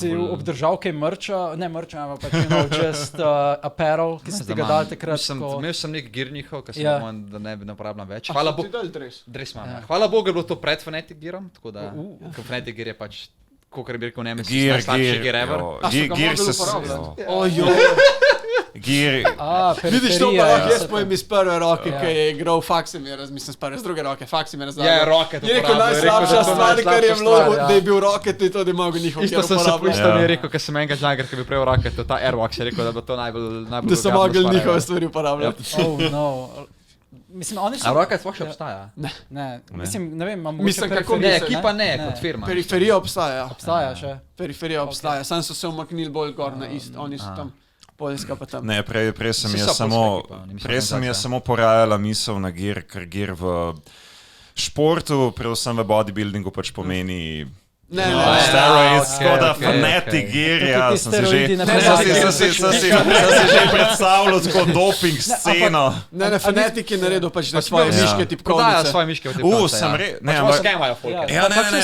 Si obdržal kaj mrča, ne mrča, ampak pač just apparel, ki si ti ga dal takrat. Imel sem nek gear njihov, ki sem da ne bi uporabljal več. Hvala Bogu. Dres imam, ja. Hvala Bogu je bilo to pred Fnatic Gearom, tako da Fnatic Gear je pač, kakor bi rekel, Nemesis, najslabši gear ever. Gear se Vidiš to, pa lahko jaz pojem iz prve roke, ki je igral Faksimir, mislim z druge roke, Faksimir razlagal. Ja, Rocket je rekel najslabša stvar, kar je bilo, da je bil Rocket in to, da je mogel njihov gear uporabljati. Isto mi je rekel, ker sem enega žagar, ki bi prejel Rocket, ta Airwalks je rekel, da bi to najbolj da so mogli njihove stvari uporabljati. Oh no. Mislim, oni so... A Rocket sploh še obstaja? Ne. Mislim, ne vem, imam mislim, kako ne, ekipa ne, kot firma. Periferija obstaja. Obstaja še. Periferija obstaja, sam so se umaknili bolj gor na ist, oni so tam. Poljska pa tam. Ne, prej sem je samo porajala misel na gear, ker gear v športu, predvsem v bodybuildingu pač pomeni steroids, skoda Fnatic Gear, ja, sem si že predstavljal tako doping sceno. Ne, Fnatic je naredil pač svoje miške tipkovnice. Prodaja svoje miške v tipkovnice, sem ne, ampak skemajo folk. Ja, ne,